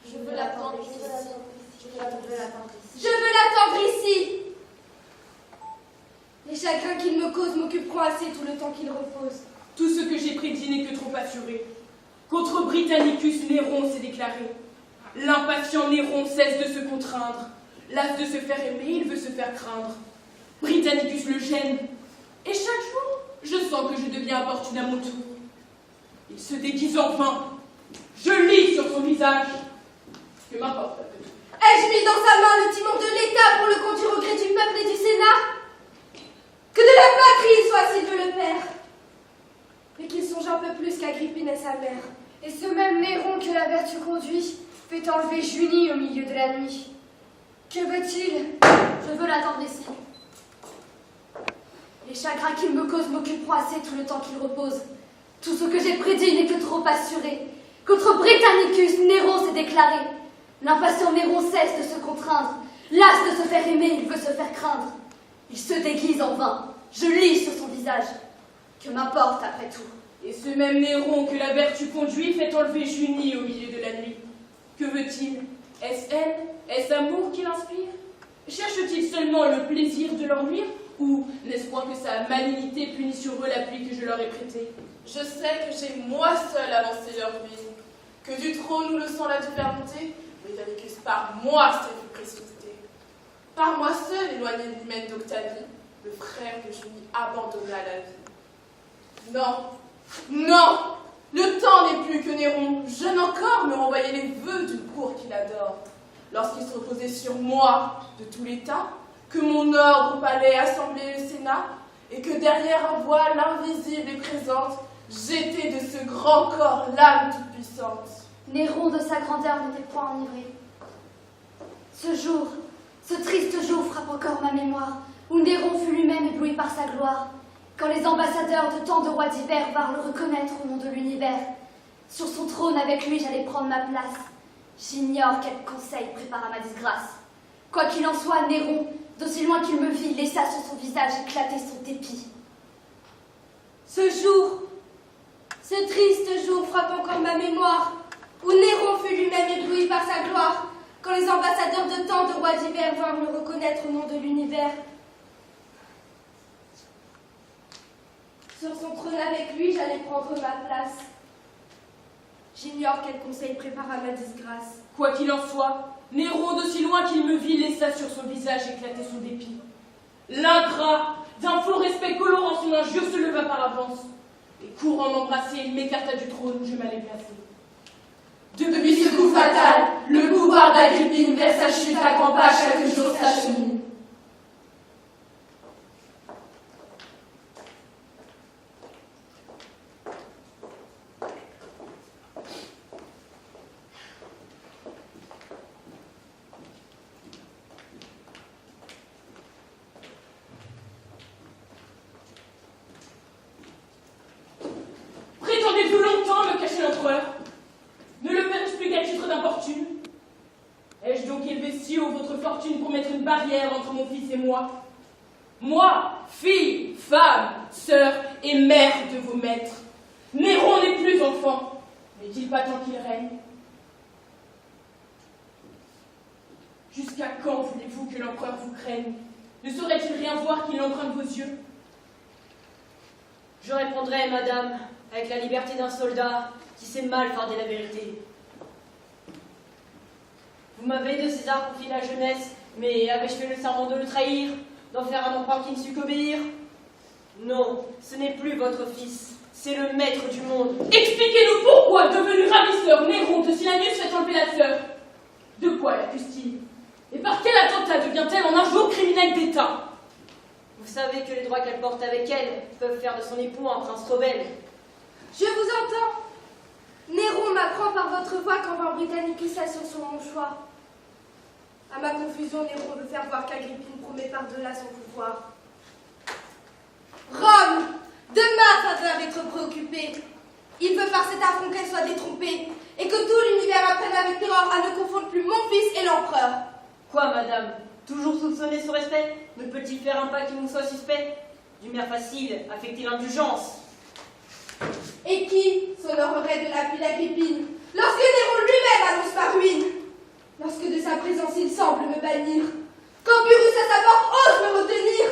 Je veux l'attendre ici. Je veux l'attendre ici. Les chagrins qu'il me cause m'occuperont assez tout le temps qu'il repose. Tout ce que j'ai prédit n'est que trop assuré. Contre Britannicus, Néron s'est déclaré. L'impatient Néron cesse de se contraindre. Las de se faire aimer, il veut se faire craindre. Britannicus le gêne. Et chaque jour, je sens que je deviens importune à mon tour. Il se déguise en vain. Je lis sur son visage. Que m'importe après tout. Ai-je mis dans sa main le timon de l'État pour le conduire au gré du peuple et du Sénat? Que de la patrie soit s'il veut le Père. Mais qu'il songe un peu plus qu'Agrippine et sa mère. Et ce même Néron que la vertu conduit fait enlever Junie au milieu de la nuit. Que veut-il? Je veux l'attendre ici. Les chagrins qu'il me cause m'occuperont assez tout le temps qu'il repose. Tout ce que j'ai prédit n'est que trop assuré. Contre Britannicus, Néron s'est déclaré. L'impatient Néron cesse de se contraindre. Las de se faire aimer, il veut se faire craindre. Il se déguise en vain. Je lis sur son visage. Que m'importe après tout? Et ce même Néron que la vertu conduit fait enlever Junie au milieu de la nuit. Que veut-il? Est-ce haine? Est-ce amour qui l'inspire? Cherche-t-il seulement le plaisir de leur nuire? Ou n'est-ce point que sa malignité punit sur eux la pluie que je leur ai prêtée? Je sais que j'ai moi seul avancé leur ruine, que du trône où le sang l'a dû faire monter, Britannicus par moi s'est vu précipiter. Par moi seul, éloigné de l'hymen d'Octavie, le frère de Junie abandonna la vie. Non, non, le temps n'est plus que Néron, jeune encore, me renvoyait les vœux d'une cour qu'il adore. Lorsqu'il se reposait sur moi de tout l'État, que mon ordre au palais assemblait le Sénat, et que derrière un voile invisible et présente, j'étais de ce grand corps l'âme toute puissante. Néron de sa grandeur n'était point enivré. Ce jour, ce triste jour frappe encore ma mémoire, où Néron fut lui-même ébloui par sa gloire, quand les ambassadeurs de tant de rois divers vinrent le reconnaître au nom de l'univers. Sur son trône avec lui j'allais prendre ma place. J'ignore quel conseil prépara ma disgrâce. Quoi qu'il en soit, Néron, d'aussi loin qu'il me vit, laissa sur son visage éclater son dépit. Ce jour, ce triste jour frappe encore ma mémoire, où Néron fut lui-même ébloui par sa gloire, quand les ambassadeurs de tant de rois divers vinrent le reconnaître au nom de l'univers. Sur son trône avec lui, j'allais prendre ma place. J'ignore quel conseil prépara ma disgrâce. Quoi qu'il en soit, Néron, d'aussi loin qu'il me vit, laissa sur son visage éclater son dépit. L'ingrat, d'un faux respect colorant son injure, se leva par avance, et courant m'embrasser, il m'écarta du trône où je m'allais placer. Depuis ce coup fatal, le pouvoir d'Agrippine vers sa chute accampa chaque jour s'achemine. Prétendez-vous longtemps me cacher l'empereur? Ne le verrai-je plus qu'à titre d'importune? Ai-je donc élevé si haut votre fortune pour mettre une barrière entre mon fils et moi? Moi, fille, femme, sœur et mère de vos maîtres. Néron n'est plus enfant. N'est-il pas temps qu'il règne? Jusqu'à quand voulez-vous que l'empereur vous craigne? Ne saurait-il rien voir qu'il emprunte vos yeux? Je répondrai, madame, avec la liberté d'un soldat qui sait mal farder la vérité. Vous m'avez de César confié la jeunesse, mais avais-je fait le serment de le trahir, d'en faire un empereur qui ne sut qu'obéir? Non, ce n'est plus votre fils, c'est le maître du monde. Expliquez-nous pourquoi, devenu ravisseur, Néron de Silanus fait enlever la sœur. De quoi l'accuse-t-il? Et par quel attentat devient-elle en un jour criminelle d'État? Vous savez que les droits qu'elle porte avec elle peuvent faire de son époux un prince rebelle. Je vous entends. Néron m'apprend par votre voix qu'enfin Britannicus assure son choix. À ma confusion, Néron veut faire voir qu'Agrippine promet par-delà son pouvoir. Rome, de ma faveur être préoccupée. Il veut par cet affront qu'elle soit détrompée, et que tout l'univers apprenne avec terreur à ne confondre plus mon fils et l'empereur. Quoi, madame? Toujours soupçonner son respect? Ne peut-il faire un pas qui nous soit suspect? D'humeur facile, affecter l'indulgence. Et qui s'honorerait de l'appui d'Agrippine, lorsque Néron lui-même annonce ma ruine, lorsque de sa présence il semble me bannir, quand Pyrrhus à sa mort ose me retenir.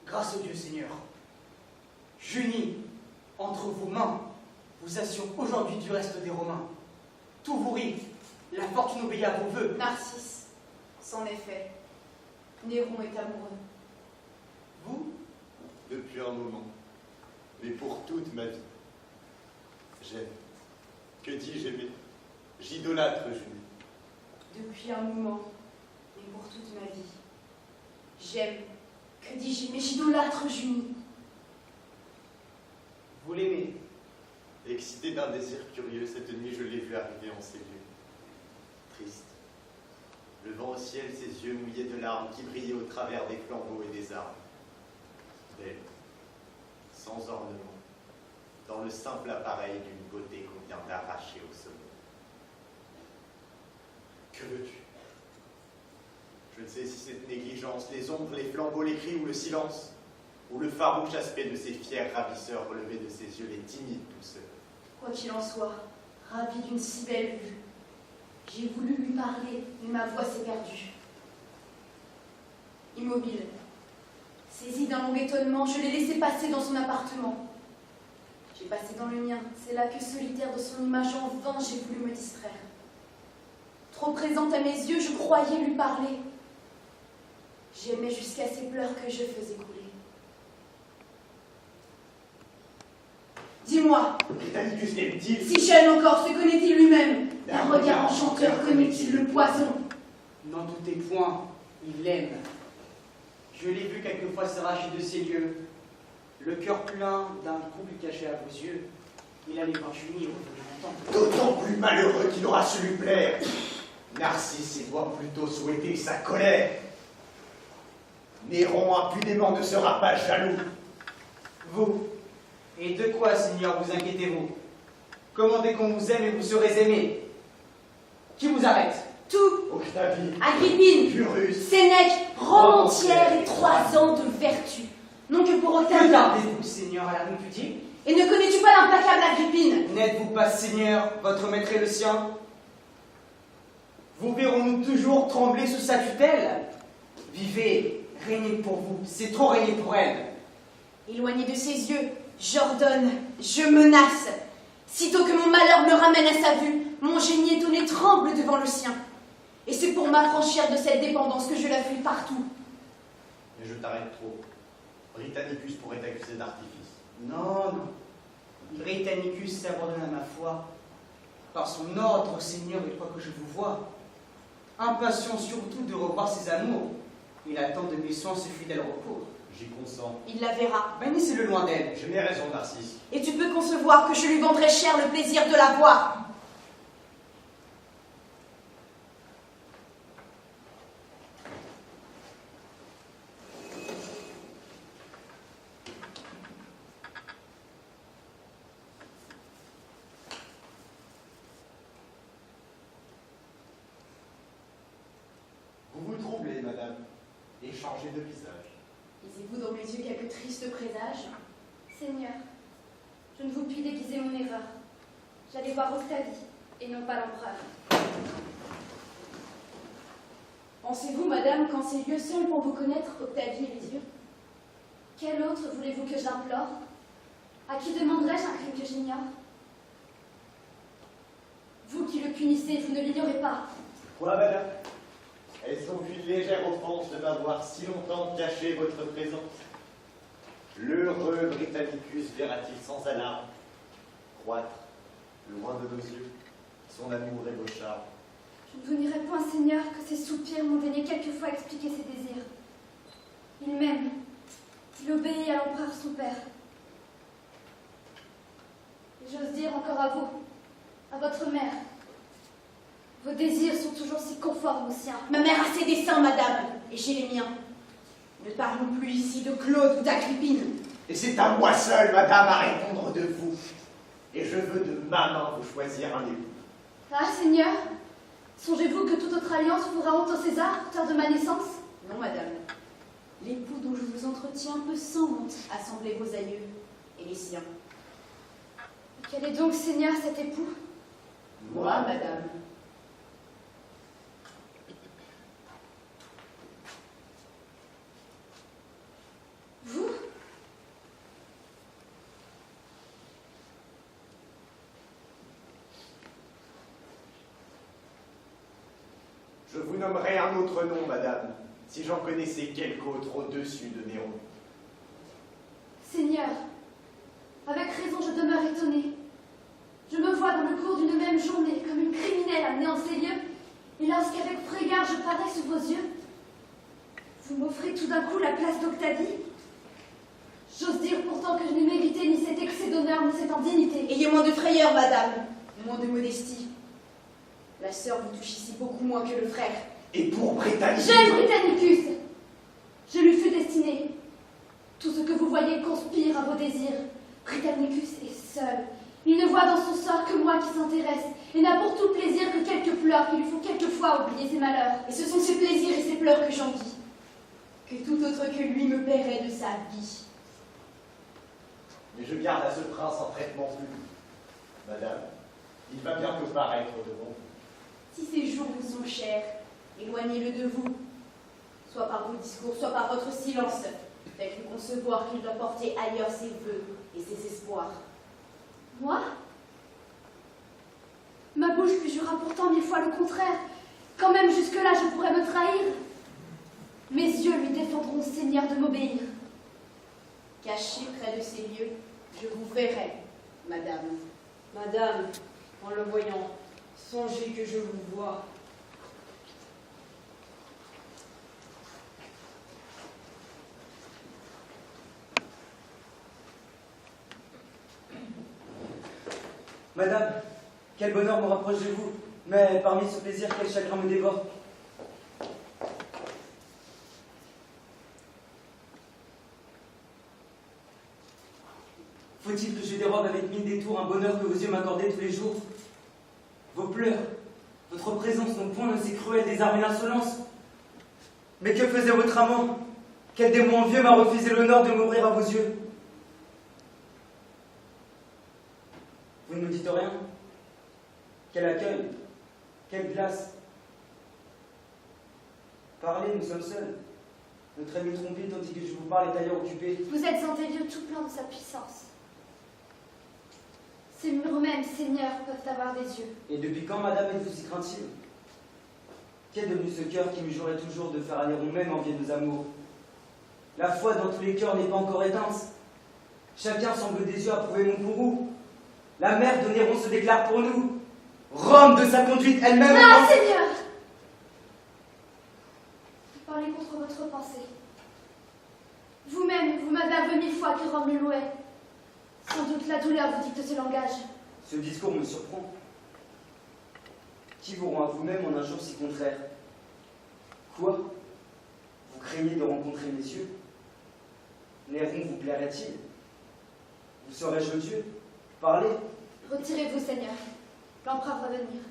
Grâce au Dieu Seigneur, j'unis entre vos mains, vous assure aujourd'hui du reste des Romains. Tout vous rit, la fortune obéit à vos voeux. Narcisse, c'en est fait. Néron est amoureux. Vous, Depuis un moment, mais pour toute ma vie. J'aime. Que dis-je aimer? J'idolâtre Junie. Depuis un moment, mais pour toute ma vie. J'aime. Que dis-je, mais j'idolâtre Junie. vous l'aimez. Excité d'un désir curieux, cette nuit je l'ai vu arriver en ces lieux. Triste. Levant au ciel ses yeux mouillés de larmes qui brillaient au travers des flambeaux et des armes. Belle, sans ornement, dans le simple appareil d'une beauté qu'on vient d'arracher au sommet. Que veux-tu? Je ne sais si cette négligence, les ombres, les flambeaux, les cris ou le silence, ou le farouche aspect de ces fiers ravisseurs relevés de ses yeux, les timides douceurs. Quoi qu'il en soit, ravi d'une si belle vue, j'ai voulu lui parler, mais ma voix s'est perdue. Immobile, saisi d'un long étonnement, je l'ai laissé passer dans son appartement. J'ai passé dans le mien, c'est là que, solitaire de son image en vain, j'ai voulu me distraire. Trop présente à mes yeux, je croyais lui parler. J'aimais jusqu'à ces pleurs que je faisais couler. Dis-moi, Britannicus l'aime-t-il? si jeune encore, se connaît-il lui-même? D'un regard enchanteur connaît-il le poison? N'en doutez point, il l'aime. Je l'ai vu quelquefois s'arracher de ces lieux, le cœur plein d'un trouble caché à vos yeux. Il allait voir Junie au longtemps. D'autant plus malheureux qu'il aura su lui plaire. Narcisse, il doit plutôt souhaiter sa colère. Néron impunément ne sera pas jaloux. Vous, et de quoi, Seigneur, vous inquiétez-vous? Commandez qu'on vous aime et vous serez aimé. Qui vous arrête? Tout, Octavie, Agrippine, Pyrrhus, Sénèque, Rome entière et 3 ans de vertu. Non que pour Que Octavie. gardez-vous, Seigneur, à la répudier? Et ne connais-tu pas l'implacable Agrippine? N'êtes-vous pas, Seigneur, votre maître et le sien? Vous verrons-nous toujours trembler sous sa tutelle? Vivez, régnez pour vous, c'est trop régner pour elle. Éloigné de ses yeux, j'ordonne, je menace. Sitôt que mon malheur me ramène à sa vue, mon génie étonné tremble devant le sien. Et c'est pour m'affranchir de cette dépendance que je la fuis partout. mais je t'arrête trop. Britannicus pourrait t'accuser d'artifice. Non, non. Britannicus s'abandonne à ma foi. Par son ordre, Seigneur, il croit que je vous vois. Impatient surtout de revoir ses amours, il attend de mes soins ce fidèle recours. J'y consens. Il la verra. Bannissez-le loin d'elle. Je n'ai raison, Narcisse. Et tu peux concevoir que je lui vendrai cher le plaisir de la voir. et changer de visage. Lisez-vous dans mes yeux quelques tristes présages? Seigneur, je ne vous puis déguiser mon erreur. J'allais voir Octavie, et non pas l'empereur. Pensez-vous, madame, qu'en ces lieux seuls pour vous connaître, Octavie et les yeux? Quel autre voulez-vous que j'implore? À qui demanderais-je un crime que j'ignore? Vous qui le punissez, vous ne l'ignorez pas. Quoi, madame? Est-ce donc une légère offense de m'avoir si longtemps caché votre présence? L'heureux Britannicus verra-t-il sans alarme croître, loin de nos yeux, son amour et vos charmes? Je ne vous nierai point, Seigneur, que ces soupirs m'ont daigné quelquefois expliquer ses désirs. Il m'aime. Il obéit à l'empereur son père. Et j'ose dire encore à vous, à votre mère, vos désirs sont toujours si conformes aux siens. Ma mère a ses desseins, madame, et j'ai les miens. Ne parlons plus ici de Claude ou d'Agrippine. Et c'est à moi seul, madame, à répondre de vous. Et je veux de ma main vous choisir un époux. Ah, Seigneur, songez-vous que toute autre alliance fera honte au César, auteur de ma naissance? Non, madame. L'époux dont je vous entretiens peut sans honte assembler vos aïeux et les siens. Quel est donc, Seigneur, cet époux? Moi, madame. Vous? Je vous nommerai un autre nom, madame, si j'en connaissais quelque autre au-dessus de Néron. Seigneur, avec raison je demeure étonnée. Je me vois dans le cours d'une même journée comme une criminelle amenée en ces lieux, et lorsqu'avec frégard je parais sous vos yeux, vous m'offrez tout d'un coup la place d'Octavie. J'ose dire pourtant que je n'ai mérité ni cet excès d'honneur ni cette indignité. Ayez moins de frayeur, madame, moins de modestie. La sœur vous touche ici beaucoup moins que le frère. Et pour Britannicus, J'aime Britannicus. Je lui fus destiné. Tout ce que vous voyez conspire à vos désirs. Britannicus est seul. Il ne voit dans son sort que moi qui s'intéresse, et n'a pour tout plaisir que quelques pleurs qui lui font quelquefois oublier ses malheurs. Et ce sont ses plaisirs et ses pleurs que j'envie, que tout autre que lui me paierait de sa vie. mais je garde à ce prince un traitement public. Madame, il va bientôt paraître devant vous. Si ces jours vous sont chers, éloignez-le de vous, soit par vos discours, soit par votre silence. Faites-lui concevoir qu'il doit porter ailleurs ses vœux et ses espoirs. Moi? Ma bouche lui jura pourtant 1000 fois le contraire. Quand même jusque-là je pourrais me trahir. Mes yeux lui défendront, Seigneur, de m'obéir. Caché près de ces lieux, je vous verrai, madame. Madame, en le voyant, songez que je vous vois. Madame, quel bonheur me rapproche de vous, mais parmi ce plaisir, quel chagrin me dévore. Faut-il que je dérobe avec 1000 détours un bonheur que vos yeux m'accordaient tous les jours? Vos pleurs, votre présence n'ont point de ces cruels désarmés d'insolence. Mais que faisait votre amant? Quel démon vieux m'a refusé l'honneur de m'ouvrir à vos yeux? Vous ne me dites rien? Quel accueil? Quelle glace? Parlez, nous sommes seuls. Notre ami trompé, tandis que je vous parle, est ailleurs occupé. Vous êtes un des lieux tout plein de sa puissance. Ces murs mêmes, Seigneur, peuvent avoir des yeux. Et depuis quand, madame, êtes-vous si craintive? Qu'est devenu ce cœur qui me jurait toujours de faire à Néron même envier nos amours? La foi dans tous les cœurs n'est pas encore éteinte. Chacun semble des yeux approuver mon courroux. La mère de Néron se déclare pour nous. Rome de sa conduite elle-même. Ah, Seigneur! Vous parlez contre votre pensée. Vous-même, vous m'avez avoué 1000 fois que Rome le louait. Sans doute la douleur vous dicte ce langage. Ce discours me surprend. Qui vous rend à vous-même en un jour si contraire? Quoi? Vous craignez de rencontrer mes yeux? Néron vous plairait-il? Vous serais-je Dieu? Parlez. Retirez-vous, Seigneur. L'empereur va venir.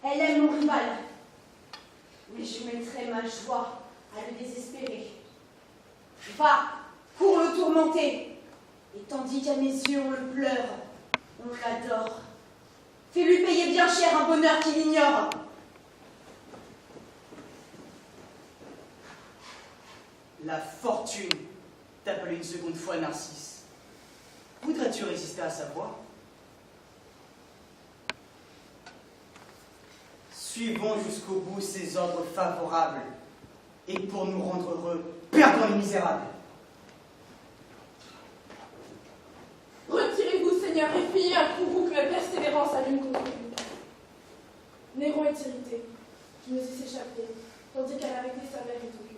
Elle aime mon rival. Mais je mettrai ma joie à le désespérer. Va, cours le tourmenter. Et tandis qu'à mes yeux on le pleure, on l'adore. Fais-lui payer bien cher un bonheur qu'il ignore. La fortune t'appelait une seconde fois Narcisse. Voudrais-tu résister à sa voix? Suivons jusqu'au bout ses ordres favorables, et pour nous rendre heureux, perdons les misérables. Retirez-vous, Seigneur, et fuyez un courroux que ma persévérance allume contre vous. Néron est irrité, qui nous y s'échapper, tandis qu'à l'arrêté sa mère est occupée.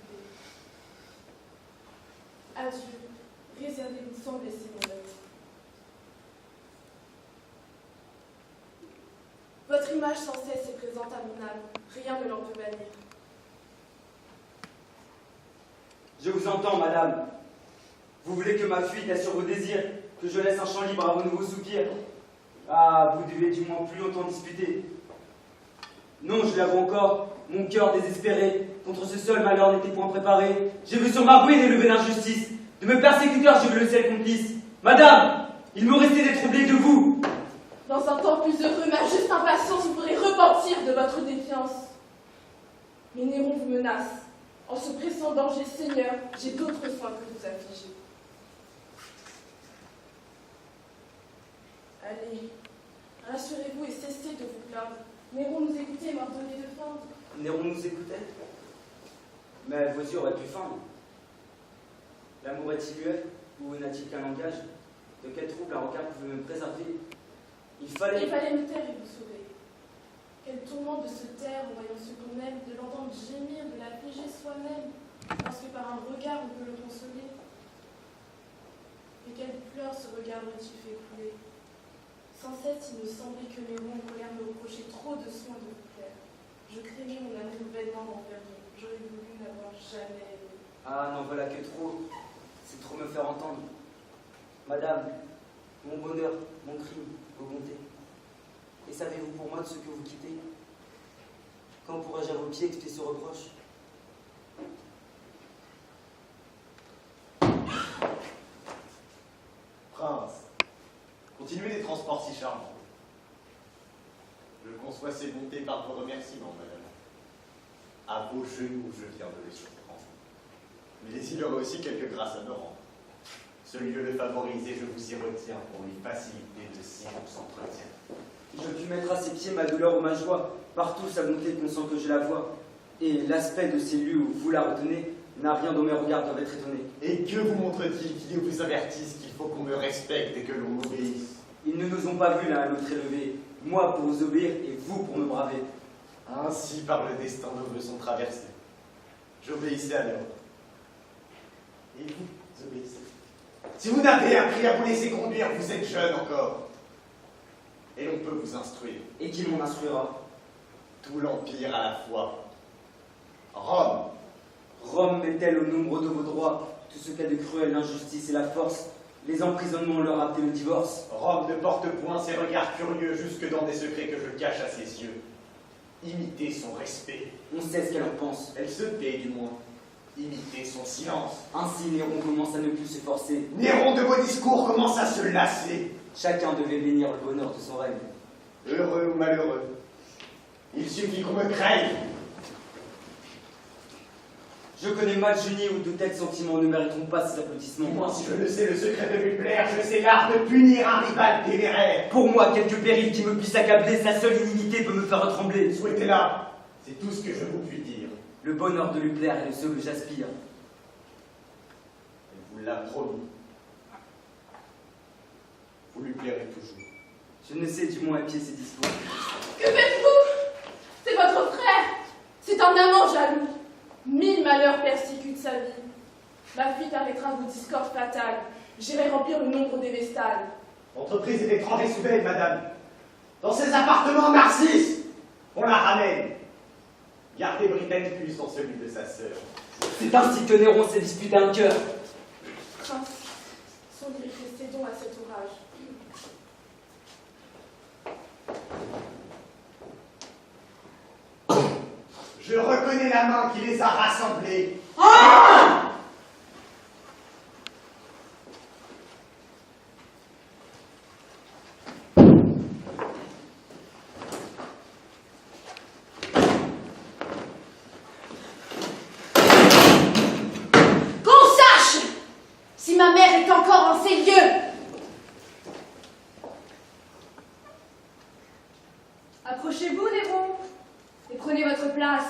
Adieu, réservez-vous sans blesser mon œuvre. Votre image sans cesse est présente à mon âme, rien ne l'en peut bannir. Je vous entends, madame. Vous voulez que ma fuite assure vos désirs, que je laisse un champ libre à vos nouveaux soupirs. Ah, vous devez du moins plus longtemps disputer. Non, je l'avoue encore, mon cœur désespéré, contre ce seul malheur n'était point préparé. J'ai vu sur ma ruine élever l'injustice, de mes persécuteurs j'ai vu le ciel complice. Madame, il me restait d'être troublé de vous. Dans un temps plus heureux, ma juste impatience vous ferait repentir de votre défiance. Mais Néron vous menace. En se pressant en danger, Seigneur, j'ai d'autres soins que vous affliger. Allez, rassurez-vous et cessez de vous plaindre. Néron nous écoutait et m'ordonnait de feindre. Néron nous écoutait. Mais vos yeux auraient pu feindre. L'amour est-il muet ou n'a-t-il qu'un langage? De quel trouble un regard pouvait me préserver? Il Il fallait fallait nous taire et vous sauver. Quel tourment de se taire en voyant ce qu'on aime, de l'entendre gémir, de l'affliger soi-même, parce que par un regard on peut le consoler. Et quelles pleurs ce regard aurait-il fait couler? Sans cesse, il me semblait que Néron en colère me reprochait trop de soins de vous plaire. Je craignais mon amour vainement m'enfermer. J'aurais voulu n'avoir jamais aimé. Ah, n'en voilà que trop. C'est trop me faire entendre. Madame, mon bonheur, mon crime, vos bontés. Et savez-vous pour moi de ce que vous quittez? Quand pourrais-je à vos pieds expier ce reproche? Prince, continuez les transports si charmants. Je conçois ces bontés par vos remerciements, madame. À vos genoux, je viens de les surprendre. Mais il y aurait aussi quelques grâces à me rendre. Ce lieu le favorise et je vous y retiens pour lui faciliter de si longs entretiens. Je puis mettre à ses pieds ma douleur ou ma joie. Partout sa bonté consent que je la vois. Et l'aspect de ces lieux où vous la retenez n'a rien dont mes regards doivent être étonnés. Et que vous montre-t-il qui vous avertisse qu'il faut qu'on me respecte et que l'on m'obéisse? Ils ne nous ont pas vus l'un à l'autre élevés. Moi pour vous obéir et vous pour me braver. Ainsi, par le destin, nos voeux sont traversés. J'obéissais à l'ordre. Et vous obéissez. Si vous n'avez appris à vous laisser conduire, vous êtes jeune encore. Et l'on peut vous instruire. Et qui m'en instruira? Tout l'Empire à la fois. Rome. Rome met-elle au nombre de vos droits tout ce qu'a de cruel l'injustice et la force, les emprisonnements, le rapt et le divorce? Rome ne porte point ses regards curieux jusque dans des secrets que je cache à ses yeux. Imitez son respect. On sait ce qu'elle en pense. Elle se tait du moins. Imitez son silence. Ainsi Néron commence à ne plus se forcer. Néron de vos discours commence à se lasser. Chacun devait bénir le bonheur de son règne. Heureux ou malheureux, il suffit qu'on me craigne. Je connais mal génie où de tels sentiments ne mériteront pas ces applaudissements. Moi, si je ne sais le secret de lui plaire, je sais l'art de punir un rival téméraire. Pour moi, quelques périls qui me puissent accabler, sa seule inimité peut me faire trembler. Souhaitez-la, c'est tout ce que je vous puis dire. Le bonheur de lui plaire est le seul que j'aspire. Elle vous l'a promis. Vous lui plairez toujours. Je ne sais du moins épier ses discours. Que faites-vous? C'est votre frère. C'est un amant jaloux. 1000 malheurs persécutent sa vie. Ma fuite arrêtera vos discordes fatales. J'irai remplir le nombre des vestales. L'entreprise est étrangère soudaine, madame. Dans ses appartements, Narcisse, on la ramène. Gardez Britannicus dans celui de sa sœur. C'est ainsi que Néron s'est disputé un cœur. Prince, son lyrique, cédons à cet orage. Je reconnais la main qui les a rassemblés. Qu'on sache si ma mère est encore en ces lieux. Approchez-vous, Néron, et prenez votre place.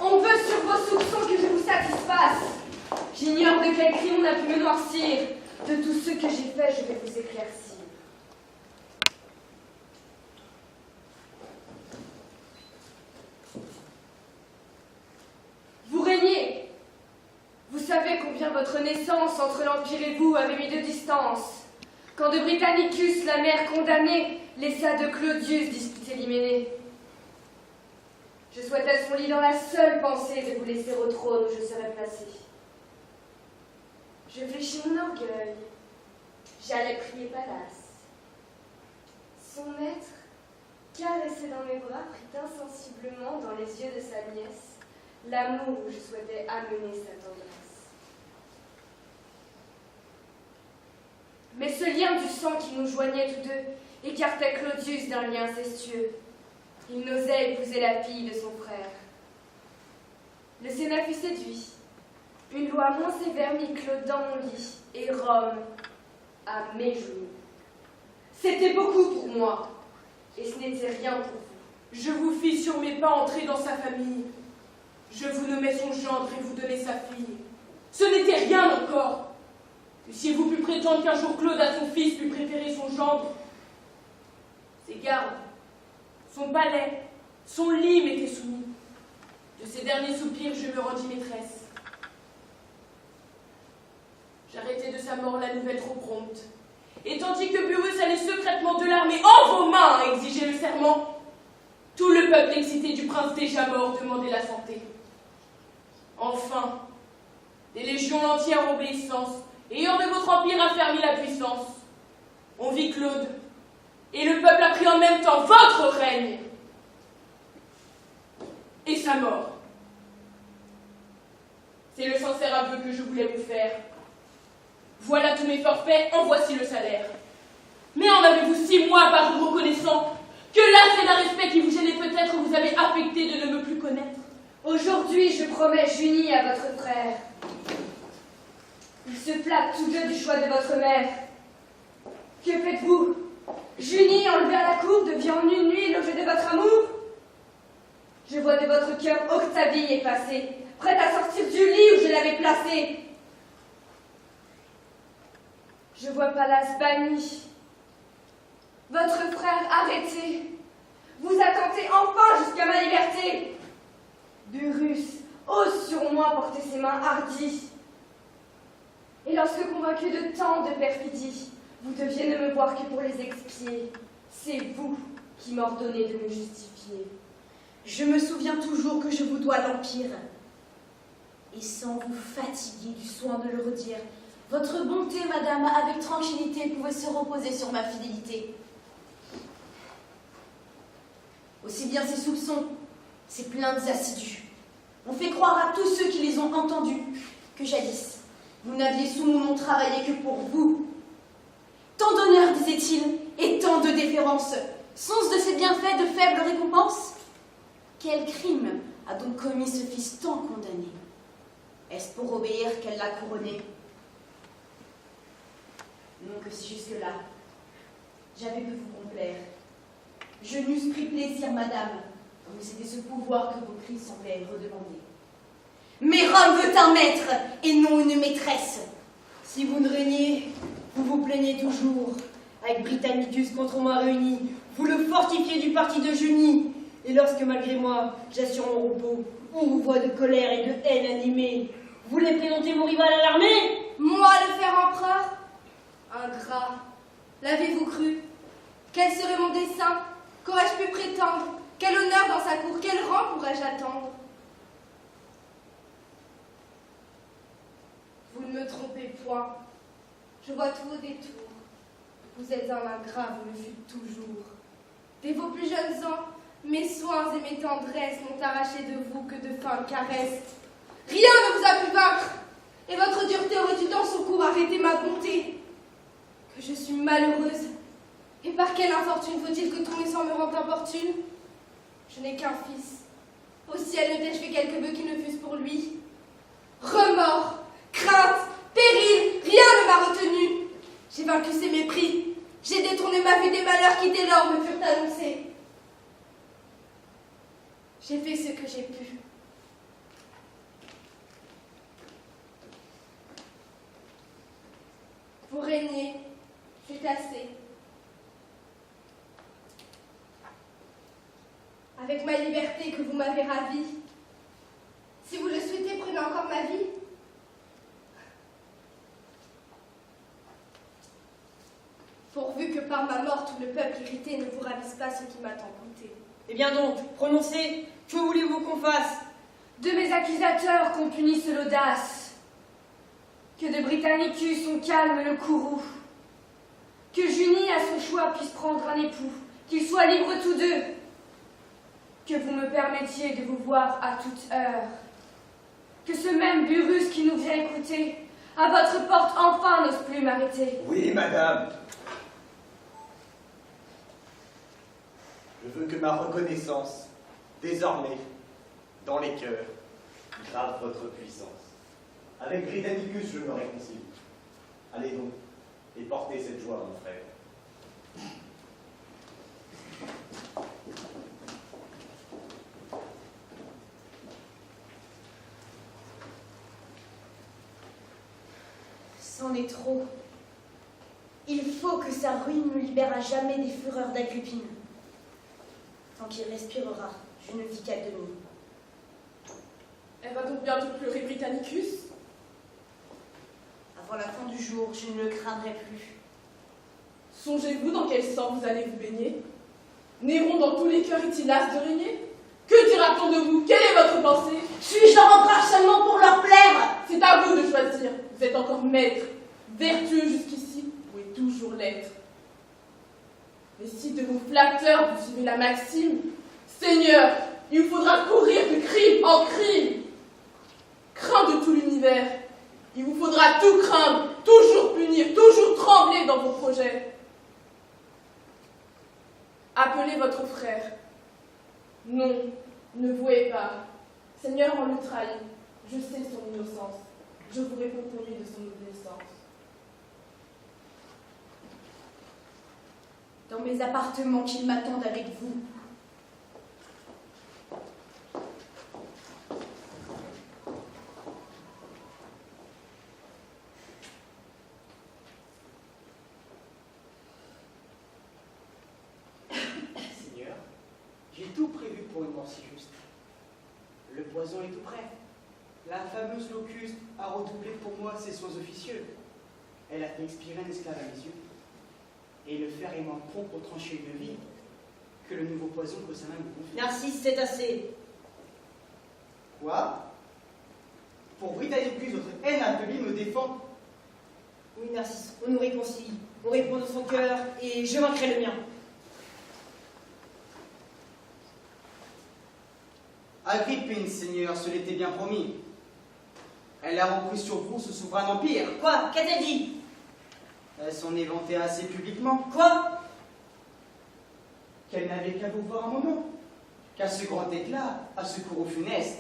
On veut sur vos soupçons que je vous satisfasse. J'ignore de quel crime on a pu me noircir. De tout ce que j'ai fait, je vais vous éclaircir. Vous régnez. Vous savez combien votre naissance entre l'Empire et vous avait mis de distance. Quand de Britannicus, la mère condamnée, laissa de Claudius disputer l'hyménée. Je souhaitais son lit dans la seule pensée de vous laisser au trône où je serais placé. Je fléchis mon orgueil. J'allais prier Pallas. Son maître, caressé dans mes bras, prit insensiblement dans les yeux de sa nièce l'amour où je souhaitais amener sa tendresse. Mais ce lien du sang qui nous joignait tous deux écartait Claudius d'un lien incestueux. Il n'osait épouser la fille de son frère. Le Sénat fut séduit. Une loi moins sévère mit Claude dans mon lit, et Rome à mes genoux. C'était beaucoup pour moi, et ce n'était rien pour vous. Je vous fis sur mes pas entrer dans sa famille. Je vous nommais son gendre et vous donnais sa fille. Ce n'était rien encore. Eussiez-vous pu prétendre qu'un jour Claude à son fils pût préférer son gendre? Ses gardes, son palais, son lit m'étaient soumis. De ces derniers soupirs, je me rendis maîtresse. J'arrêtai de sa mort la nouvelle trop prompte. Et tandis que Burrus allait secrètement de l'armée en vos mains à exiger le serment, tout le peuple excité du prince déjà mort demandait la santé. Enfin, des légions entières obéissance, ayant de votre empire affermi la puissance, on vit Claude, et le peuple a pris en même temps votre règne et sa mort. C'est le sincère aveu que je voulais vous faire. Voilà tous mes forfaits, en voici le salaire. Mais en avez-vous 6 mois par jour reconnaissant que là c'est d'un respect qui vous gênait peut-être, vous avez affecté de ne me plus connaître? Aujourd'hui, je promets Junie à votre frère. Ils se flattent tous deux du choix de votre mère. Que faites-vous? Junie, enlevée à la cour, devient en une nuit l'objet de votre amour? Je vois de votre cœur Octavie effacée, prête à sortir du lit où je l'avais placée. Je vois Pallas banni. Votre frère arrêté. Vous attentez enfin jusqu'à ma liberté. Burrus ose sur moi porter ses mains hardies. Et lorsque convaincu de tant de perfidie, vous deviez ne me voir que pour les expier, c'est vous qui m'ordonnez de me justifier. Je me souviens toujours que je vous dois l'Empire. Et sans vous fatiguer du soin de le redire, votre bonté, madame, avec tranquillité, pouvait se reposer sur ma fidélité. Aussi bien ces soupçons, ces plaintes assidues, ont fait croire à tous ceux qui les ont entendus que jadis, vous n'aviez sous mon nom travaillé que pour vous. Tant d'honneur, disait-il, et tant de déférence. Sont-ce de ces bienfaits de faibles récompenses? Quel crime a donc commis ce fils tant condamné? Est-ce pour obéir qu'elle l'a couronné? Non, que si jusque-là, j'avais pu vous complaire, je n'eusse pris plaisir, madame, comme c'était ce pouvoir que vos cris semblaient redemander. Mais Rome veut un maître et non une maîtresse. Si vous ne régnez, vous vous plaignez toujours. Avec Britannicus contre moi réuni, vous le fortifiez du parti de Junie. Et lorsque, malgré moi, j'assure mon repos, on vous voit de colère et de haine animée. Vous voulez présenter mon rival à l'armée? Moi, le faire empereur? Ingrat, l'avez-vous cru? Quel serait mon dessein? Qu'aurais-je pu prétendre? Quel honneur dans sa cour? Quel rang pourrais-je attendre? Vous ne me trompez point. Je vois tout au détour. Vous êtes un ingrat, vous le fûtes toujours. Dès vos plus jeunes ans, mes soins et mes tendresses n'ont arraché de vous que de feintes caresses. Rien ne vous a pu vaincre, et votre dureté aurait dû dans son cours arrêter ma bonté. Que je suis malheureuse, et par quelle infortune faut-il que ton sang me rende importune? Je n'ai qu'un fils. Au ciel ne t'ai-je fait quelques vœux qui ne fussent pour lui? Remords, crainte, péril, rien ne m'a retenu. J'ai vaincu ses mépris, j'ai détourné ma vue des malheurs qui dès lors me furent annoncés. J'ai fait ce que j'ai pu. Vous régnez, c'est assez. Avec ma liberté que vous m'avez ravie, si vous le souhaitez, prenez encore ma vie. Pourvu que par ma mort tout le peuple irrité ne vous ravisse pas ce qui m'a tant coûté. Eh bien donc, prononcez, que voulez-vous qu'on fasse? De mes accusateurs qu'on punisse l'audace, que de Britannicus on calme le courroux, que Junie à son choix puisse prendre un époux, qu'ils soient libres tous deux, que vous me permettiez de vous voir à toute heure, que ce même Burrus qui nous vient écouter, à votre porte enfin n'ose plus m'arrêter. Oui, madame. Je veux que ma reconnaissance, désormais, dans les cœurs, grave votre puissance. Avec Britannicus, je me réconcilie. Allez donc, et portez cette joie, mon frère. C'en est trop. Il faut que sa ruine me libère à jamais des fureurs d'Agrippine. Tant qu'il respirera, je ne vis qu'à demi. Elle va donc bientôt pleurer Britannicus? Avant la fin du jour, je ne le craindrai plus. Songez-vous dans quel sang vous allez vous baigner? Néron dans tous les cœurs est-il las de régner? Que dira-t-on de vous? Quelle est votre pensée? Suis-je leur empereur seulement pour leur plaire? C'est à vous de choisir. Vous êtes encore maître, vertueux jusqu'ici, vous pouvez toujours l'être. Mais si de vos flatteurs vous suivez la maxime, Seigneur, il vous faudra courir de crime en crime. Craint de tout l'univers, il vous faudra tout craindre, toujours punir, toujours trembler dans vos projets. Appelez votre frère. Non, ne vouez pas. Seigneur, on le trahit. Je sais son innocence. Je vous réponds pour lui de son obéissance. Dans mes appartements qu'ils m'attendent avec vous. Seigneur, j'ai tout prévu pour une mort si juste. Le poison est tout prêt. La fameuse Locuste a redoublé pour moi ses soins officieux. Elle a fait expirer un esclave à mes yeux. Et le fer est moins prompt pour trancher une vie que le nouveau poison que sa main me confie. Narcisse, c'est assez. Quoi? Pour Britannicus, votre haine affaiblie me défend. Oui, Narcisse, on nous réconcilie. On répond de son cœur et je vaincrai le mien. Agrippine, Seigneur, ce l'était bien promis. Elle a repris sur vous ce souverain empire. Quoi? Qu'a-t-elle dit? Elle s'en est vantée assez publiquement. Quoi? Qu'elle n'avait qu'à vous voir un moment. Qu'à ce grand éclat, à ce courroux funeste,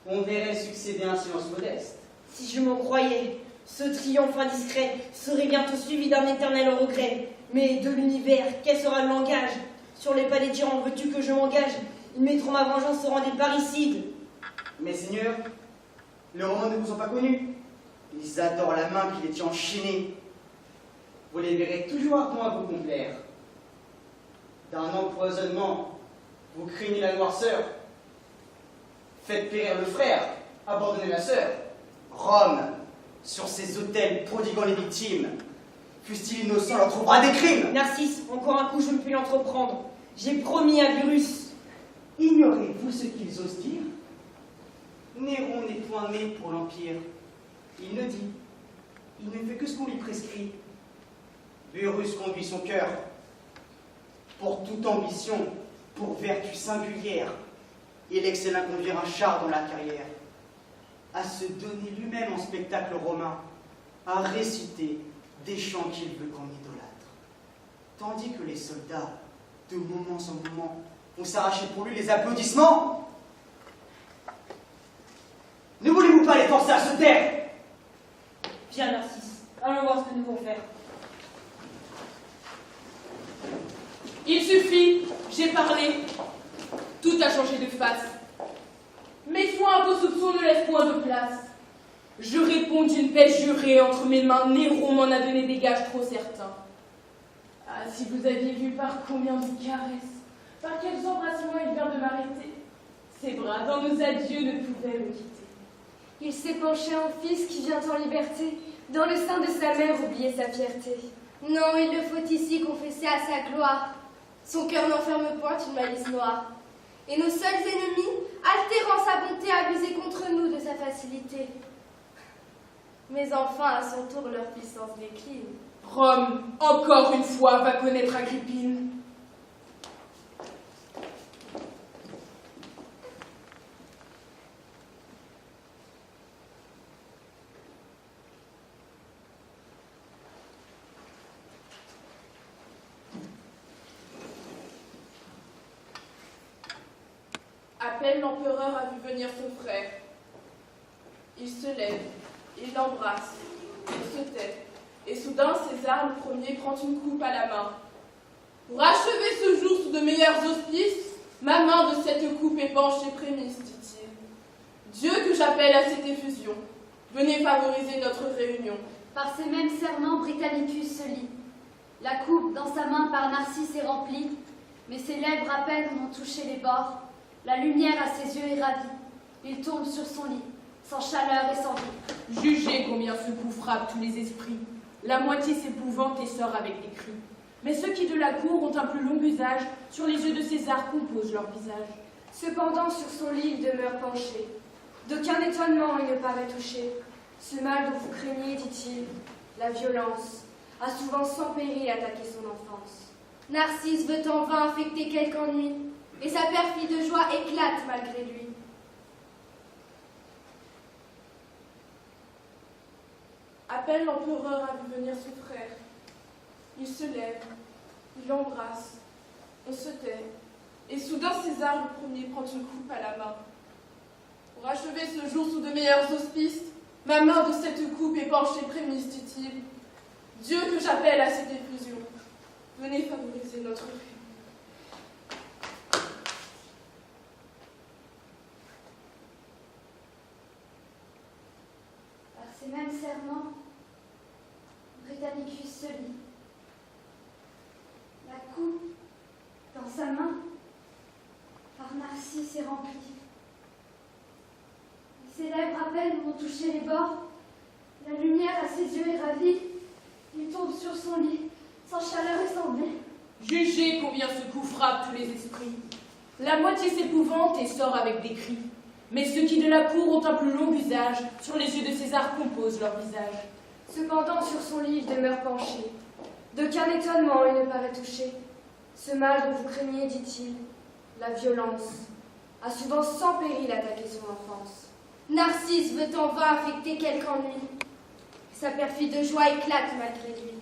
on verrait succéder un silence modeste. Si je m'en croyais, ce triomphe indiscret serait bientôt suivi d'un éternel regret. Mais de l'univers, quel sera le langage? Sur les palais d'Iran, veux-tu que je m'engage? Ils mettront ma vengeance au rang des parricides. Mais Seigneur, les Romains ne vous ont pas connus. Ils adorent la main qui les tient enchaînés. Vous les verrez toujours ardents à vous complaire. D'un empoisonnement, vous craignez la noirceur. Faites périr le frère, abandonnez la sœur. Rome, sur ses autels prodiguant les victimes, fussent-ils innocents, leur trouvera des crimes. Narcisse, encore un coup, je ne puis l'entreprendre. J'ai promis à Burrus. Ignorez-vous ce qu'ils osent dire? Néron n'est point né pour l'Empire. Il ne dit, il ne fait que ce qu'on lui prescrit. Burrus conduit son cœur. Pour toute ambition, pour vertu singulière, il excelle à conduire un char dans la carrière, à se donner lui-même en spectacle romain, à réciter des chants qu'il veut qu'on idolâtre. Tandis que les soldats, de moment en moment, vont s'arracher pour lui les applaudissements. Ne voulez-vous pas les forcer à se taire? Viens, Narcisse, allons voir ce que nous allons faire. Il suffit, j'ai parlé. Tout a changé de face. Mes soins à vos soupçons ne laissent point de place. Je réponds d'une paix jurée entre mes mains. Néron m'en a donné des gages trop certains. Ah, si vous aviez vu par combien de caresses, par quels embrassements il vient de m'arrêter. Ses bras dans nos adieux ne pouvaient me quitter. Il s'est penché en fils qui vient en liberté, dans le sein de sa mère oublier sa fierté. Non, il le faut ici confesser à sa gloire. Son cœur n'enferme point une malice noire. Et nos seuls ennemis, altérant sa bonté, abusaient contre nous de sa facilité. Mais enfin, à son tour, leur puissance décline. Rome, encore une fois, va connaître Agrippine. À peine l'empereur a vu venir son frère. Il se lève, il l'embrasse, il se tait, et soudain César le premier prend une coupe à la main. Pour achever ce jour sous de meilleurs auspices, ma main de cette coupe épanche les prémices, dit-il. Dieu que j'appelle à cette effusion, venez favoriser notre réunion. Par ces mêmes serments, Britannicus se lit. La coupe dans sa main par Narcisse est remplie, mais ses lèvres à peine ont touché les bords. La lumière à ses yeux est ravie. Il tombe sur son lit, sans chaleur et sans vie. Jugez combien ce coup frappe tous les esprits. La moitié s'épouvante et sort avec des cris. Mais ceux qui de la cour ont un plus long usage, sur les yeux de César composent leur visage. Cependant, sur son lit, il demeure penché. D'aucun étonnement, il ne paraît touché. Ce mal dont vous craignez, dit-il, la violence, a souvent sans péril attaqué son enfance. Narcisse veut en vain affecter quelque ennui, et sa perfide de joie éclate malgré lui. À peine l'empereur a vu venir son frère. Il se lève, il l'embrasse, on se tait, et soudain César le premier prend une coupe à la main. Pour achever ce jour sous de meilleurs auspices, ma main de cette coupe épanche les prémices, dit-il. Dieu que j'appelle à cette effusion, venez favoriser notre réunion. Par ces mêmes serments, Britannicus se lit. La coupe, dans sa main, par Narcisse est remplie. Ses lèvres à peine ont touché les bords. La lumière à ses yeux est ravie. Il tombe sur son lit, sans chaleur et sans vie. Jugez combien ce coup frappe tous les esprits. La moitié s'épouvante et sort avec des cris. Mais ceux qui de la cour ont un plus long usage, sur les yeux de César composent leur visage. Cependant, sur son lit, il demeure penché. D'aucun étonnement, il ne paraît touché. Ce mal dont vous craignez, dit-il, la violence, a souvent sans péril attaqué son enfance. Narcisse veut en vain affecter quelque ennui. Sa perfide de joie éclate malgré lui.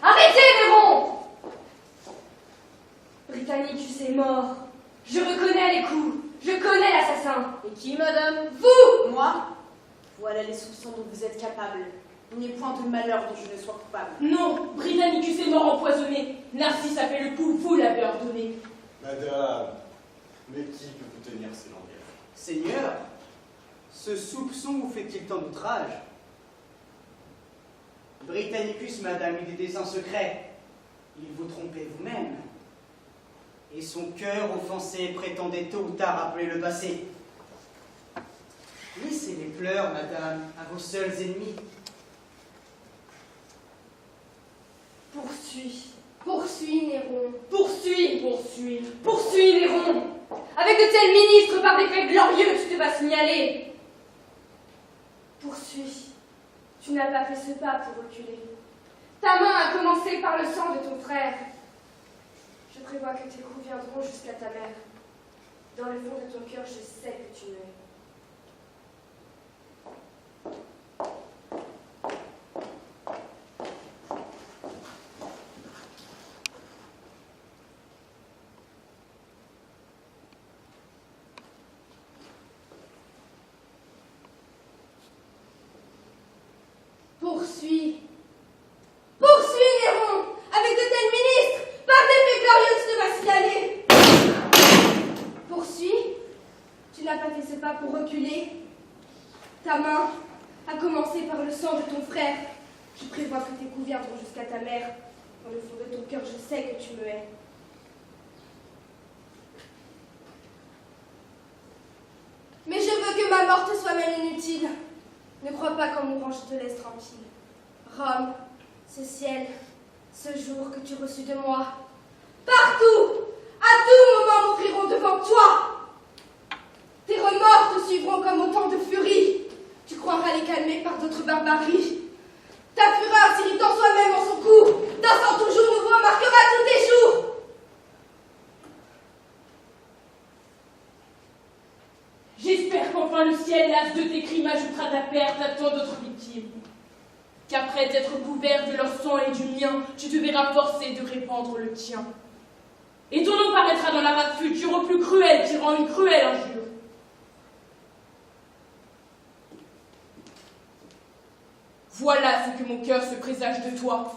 Arrêtez, Néron! Britannicus est mort. Je reconnais les coups. Je connais l'assassin. Et qui, madame? Vous! Moi? Voilà les soupçons dont vous êtes capable. Il n'est point de malheur dont je ne sois coupable. Non, Britannicus est mort empoisonné. Narcisse a fait le coup, vous l'avez ordonné. Madame, mais qui peut vous tenir ces langages? Seigneur, ce soupçon vous fait-il tant d'outrage? Britannicus, madame, eut des desseins secrets. Il vous trompait vous-même. Et son cœur offensé prétendait tôt ou tard rappeler le passé. Laissez les pleurs, madame, à vos seuls ennemis. Poursuis. Poursuis, Néron. Poursuis, poursuis. Poursuis, Néron. Avec de tels ministres par des faits glorieux, tu te vas signaler. Poursuis. Tu n'as pas fait ce pas pour reculer. Ta main a commencé par le sang de ton frère. Je prévois que tes coups viendront jusqu'à ta mère. Dans le fond de ton cœur, je sais que tu m'aimes. Poursuis. Poursuis, Néron. Avec de tels ministres, par des faits glorieux, tu devras signaler. Poursuis. Tu n'as pas fait ce pas pour reculer. Ta main a commencé par le sang de ton frère. Je prévois que tes coups viendront jusqu'à ta mère. Dans le fond de ton cœur, je sais que tu me hais. Mais je veux que ma mort te soit même inutile. Ne crois pas qu'en mourant je te laisse tranquille. Rome, ce ciel, ce jour que tu reçus de moi, partout, à tout moment m'offriront devant toi. Tes remords te suivront comme autant de furie. Tu croiras les calmer par d'autres barbaries. Ta fureur s'irritant soi-même en son cou, d'un sang toujours nouveau marquera tous tes jours. J'espère qu'enfin le ciel, las de tes crimes, ajoutera ta perte à tant d'autres victimes. Qu'après t'être couvert de leur sang et du mien, tu te verras forcé de répandre le tien. Et ton nom paraîtra dans la race future au plus cruel qui rend une cruelle injure. Voilà ce que mon cœur se présage de toi.